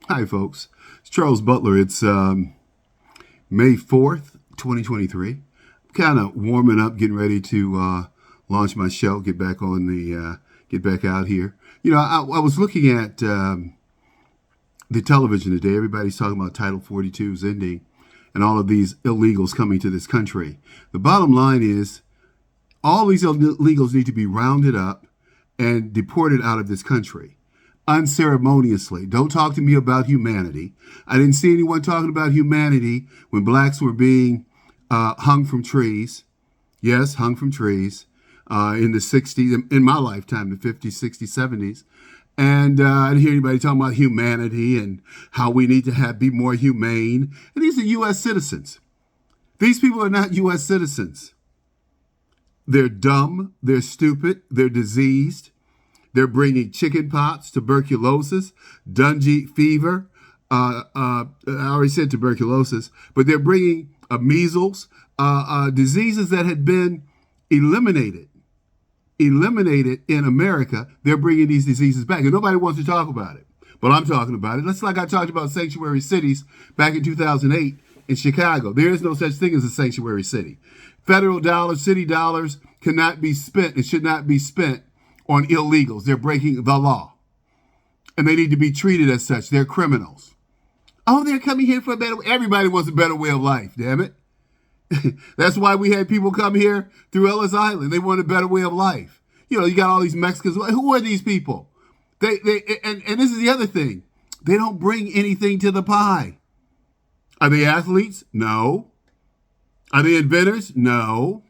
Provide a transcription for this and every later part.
Hi, folks. It's Charles Butler. It's May 4th, 2023. Kind of warming up, getting ready to launch my show, get back out here. I was looking at the television today. Everybody's talking about Title 42's ending and all of these illegals coming to this country. The bottom line is all these illegals need to be rounded up and deported out of this country unceremoniously. Don't talk to me about humanity. I didn't see anyone talking about humanity when blacks were being hung from trees. Yes, hung from trees in the 60s, in my lifetime, the 50s, 60s, 70s. And I didn't hear anybody talking about humanity and how we need to be more humane. And these are U.S. citizens. These people are not U.S. citizens. They're dumb, they're stupid, they're diseased. They're bringing chicken pox, tuberculosis, dengue fever. I already said tuberculosis, but they're bringing measles, diseases that had been eliminated in America. They're bringing these diseases back, and nobody wants to talk about it. But I'm talking about it. That's like I talked about sanctuary cities back in 2008 in Chicago. There is no such thing as a sanctuary city. Federal dollars, city dollars cannot be spent. It should not be spent on illegals. They're breaking the law. And they need to be treated as such. They're criminals. Oh, they're coming here for a better way. Everybody wants a better way of life, damn it. That's why we had people come here through Ellis Island. They want a better way of life. You got all these Mexicans. Who are these people? And this is the other thing. They don't bring anything to the pie. Are they athletes? No. Are they inventors? No.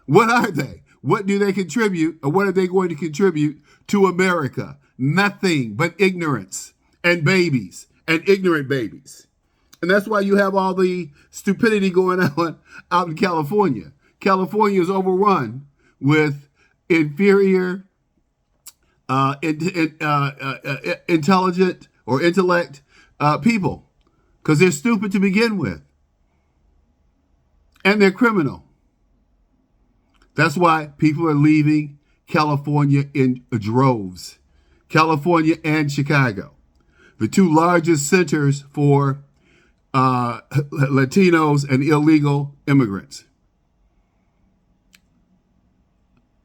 What are they? What do they contribute, or what are they going to contribute to America? Nothing but ignorance and babies and ignorant babies. And that's why you have all the stupidity going on out in California. California is overrun with inferior, intelligent or intellect people because they're stupid to begin with. And they're criminal. That's why people are leaving California in droves. California and Chicago, the two largest centers for Latinos and illegal immigrants.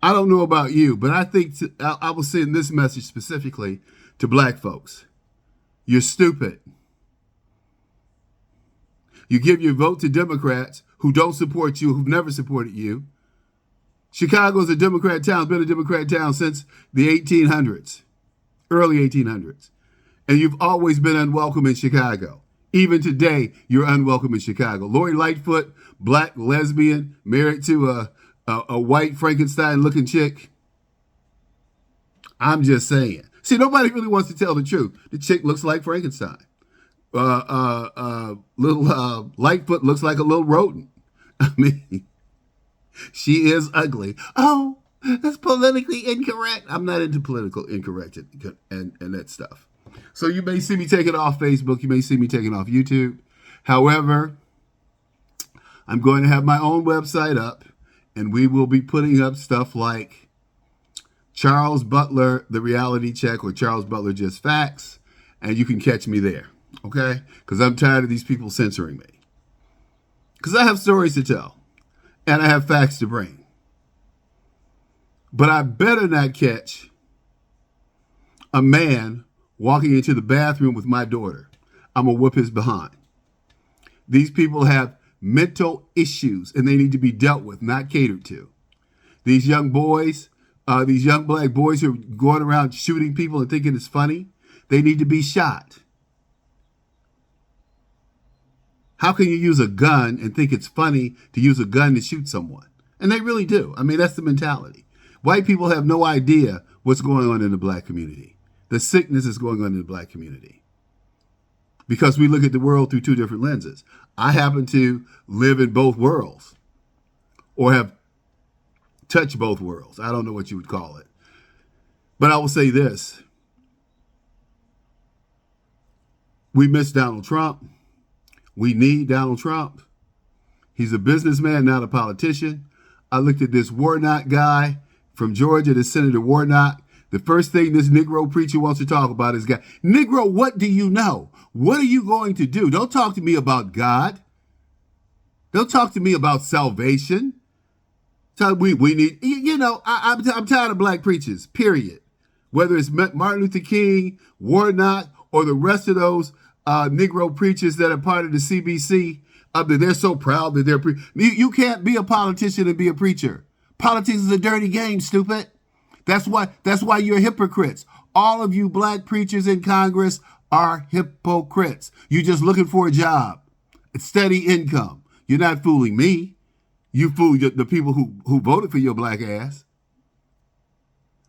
I don't know about you, but I think I will send this message specifically to black folks. You're stupid. You give your vote to Democrats who don't support you, who've never supported you. Chicago is a Democrat town. It's been a Democrat town since the 1800s, early 1800s. And you've always been unwelcome in Chicago. Even today, you're unwelcome in Chicago. Lori Lightfoot, black, lesbian, married to a white Frankenstein-looking chick. I'm just saying. See, nobody really wants to tell the truth. The chick looks like Frankenstein. Little Lightfoot looks like a little rodent. I mean, she is ugly. Oh, that's politically incorrect. I'm not into political incorrect and that stuff. So you may see me taking off Facebook. You may see me taking off YouTube. However, I'm going to have my own website up, and we will be putting up stuff like Charles Butler, The Reality Check, or Charles Butler Just Facts, and you can catch me there, okay? Because I'm tired of these people censoring me. Because I have stories to tell. And I have facts to bring. But I better not catch a man walking into the bathroom with my daughter. I'm going to whoop his behind. These people have mental issues, and they need to be dealt with, not catered to. These young boys, these young black boys who are going around shooting people and thinking it's funny, they need to be shot. How can you use a gun and think it's funny to use a gun to shoot someone? And they really do. I mean, that's the mentality. White people have no idea what's going on in the black community. The sickness is going on in the black community. Because we look at the world through two different lenses. I happen to live in both worlds, or have touched both worlds. I don't know what you would call it. But I will say this. We miss Donald Trump. We need Donald Trump. He's a businessman, not a politician. I looked at this Warnock guy from Georgia, this Senator Warnock, The first thing this Negro preacher wants to talk about is God. Negro, what do you know? What are you going to do? Don't talk to me about God. Don't talk to me about salvation. So we need, I'm tired of black preachers, period. Whether it's Martin Luther King, Warnock, or the rest of those Negro preachers that are part of the CBC, that they're so proud that they're you can't be a politician and be a preacher. Politics is a dirty game, stupid. That's why you're hypocrites. All of you black preachers in Congress are hypocrites. You're just looking for a job. It's steady income. You're not fooling me. You fool the people who voted for your black ass.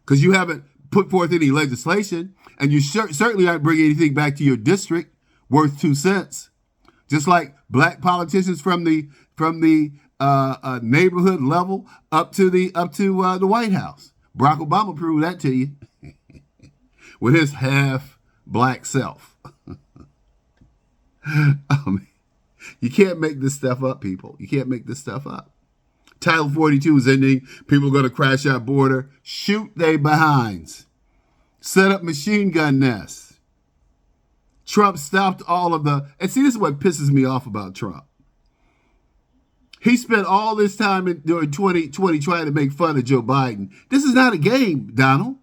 Because you haven't put forth any legislation, and you certainly aren't bringing anything back to your district worth 2 cents. Just like black politicians from the neighborhood level up to the White House. Barack Obama proved that to you with his half black self. You can't make this stuff up, people. You can't make this stuff up. Title 42 is ending. People are going to crash our border. Shoot they behinds. Set up machine gun nests. Trump stopped all of the... And see, this is what pisses me off about Trump. He spent all this time during 2020 trying to make fun of Joe Biden. This is not a game, Donald.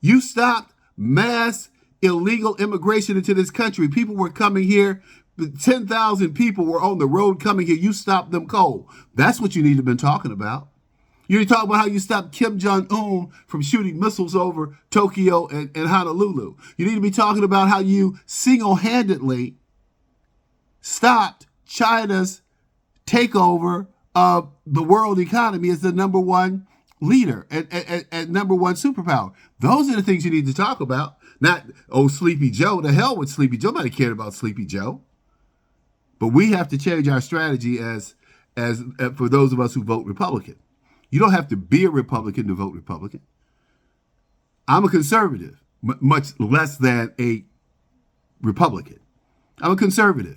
You stopped mass illegal immigration into this country. People were coming here. 10,000 people were on the road coming here. You stopped them cold. That's what you need to have been talking about. You need to talk about how you stopped Kim Jong-un from shooting missiles over Tokyo and Honolulu. You need to be talking about how you single-handedly stopped China's takeover of the world economy as the number one leader and number one superpower. Those are the things you need to talk about. Not, Sleepy Joe. The hell with Sleepy Joe. Nobody cared about Sleepy Joe. But we have to change our strategy as for those of us who vote Republican. You don't have to be a Republican to vote Republican. I'm a conservative, much less than a Republican. I'm a conservative.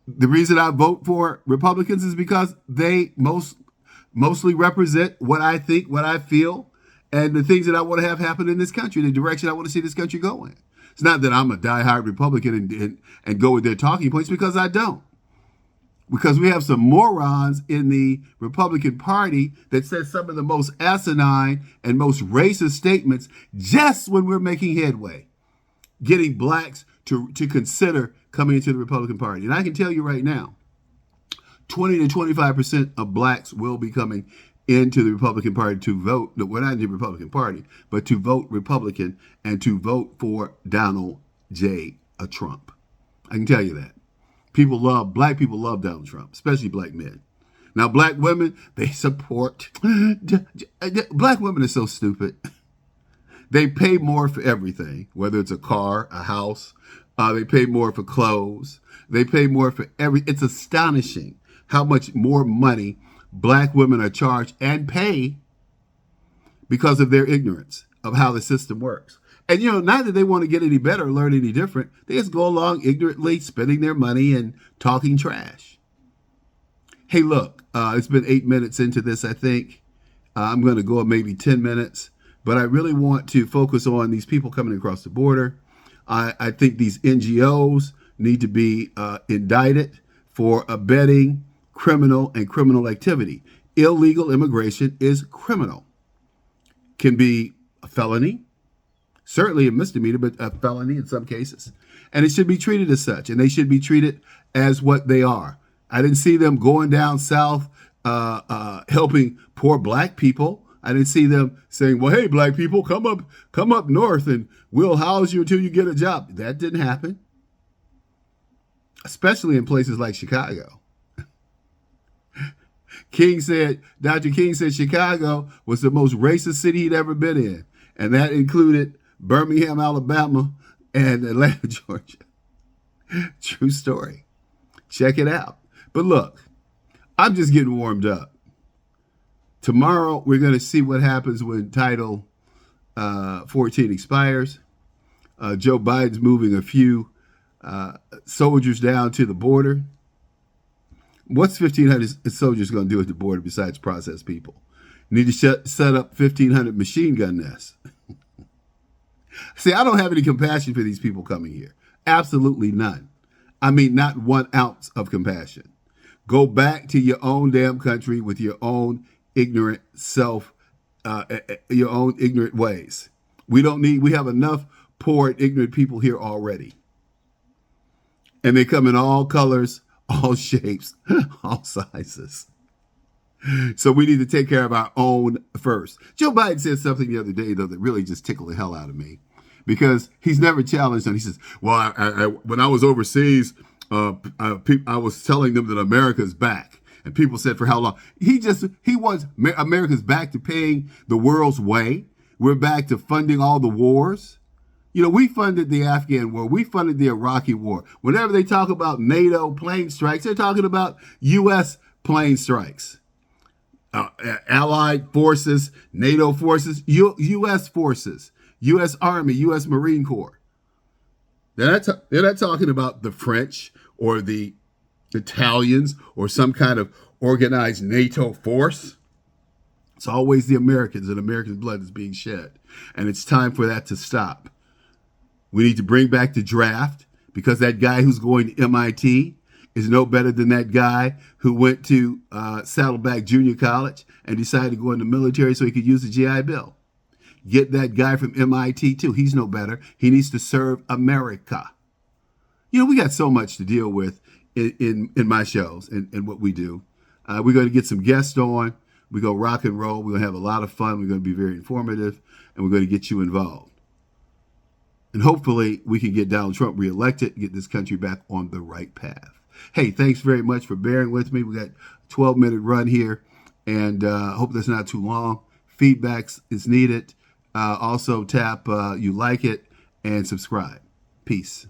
The reason I vote for Republicans is because they mostly represent what I think, what I feel, and the things that I want to have happen in this country, the direction I want to see this country go in. It's not that I'm a diehard Republican and go with their talking points, because I don't. Because we have some morons in the Republican Party that says some of the most asinine and most racist statements just when we're making headway, getting blacks to consider coming into the Republican Party. And I can tell you right now, 20 to 25% of blacks will be coming into the Republican Party to vote. No, we're not in the Republican Party, but to vote Republican and to vote for Donald J. Trump. I can tell you that. Black people love Donald Trump, especially black men. Now, black women, they support. Black women are so stupid. They pay more for everything, whether it's a car, a house. They pay more for clothes. They pay more for It's astonishing how much more money black women are charged and pay because of their ignorance of how the system works. And, not that they want to get any better or learn any different. They just go along ignorantly spending their money and talking trash. Hey, look, it's been 8 minutes into this, I think. I'm going to go maybe 10 minutes. But I really want to focus on these people coming across the border. I think these NGOs need to be indicted for abetting criminal activity. Illegal immigration is criminal. Can be a felony. Certainly a misdemeanor, but a felony in some cases. And it should be treated as such. And they should be treated as what they are. I didn't see them going down south helping poor black people. I didn't see them saying, well, hey, black people, come up north and we'll house you until you get a job. That didn't happen. Especially in places like Chicago. Dr. King said Chicago was the most racist city he'd ever been in. And that included Birmingham, Alabama, and Atlanta, Georgia. True story. Check it out. But look, I'm just getting warmed up. Tomorrow, we're going to see what happens when Title 14 expires. Joe Biden's moving a few soldiers down to the border. What's 1,500 soldiers going to do at the border besides process people? Need to set up 1,500 machine gun nests. See, I don't have any compassion for these people coming here. Absolutely none. I mean, not 1 ounce of compassion. Go back to your own damn country with your own ignorant your own ignorant ways. We have enough poor and ignorant people here already. And they come in all colors, all shapes, all sizes. So we need to take care of our own first. Joe Biden said something the other day, though, that really just tickled the hell out of me, because he's never challenged them. He says, well, when I was overseas, I was telling them that America's back. And people said, for how long? He wants America's back to paying the world's way. We're back to funding all the wars. You know, we funded the Afghan war. We funded the Iraqi war. Whenever they talk about NATO plane strikes, they're talking about U.S. plane strikes. Allied forces, NATO forces, U.S. forces, U.S. Army, U.S. Marine Corps. They're not talking about the French or the Italians or some kind of organized NATO force. It's always the Americans, and American blood is being shed. And it's time for that to stop. We need to bring back the draft, because that guy who's going to MIT is no better than that guy who went to Saddleback Junior College and decided to go in the military so he could use the GI Bill. Get that guy from MIT too. He's no better. He needs to serve America. You know, we got so much to deal with in my shows and what we do. We're going to get some guests on. We're going to rock and roll. We're going to have a lot of fun. We're going to be very informative, and we're going to get you involved. And hopefully we can get Donald Trump reelected and get this country back on the right path. Hey, thanks very much for bearing with me. We got a 12-minute run here, and hope that's not too long. Feedback is needed. Also tap you like it and subscribe. Peace.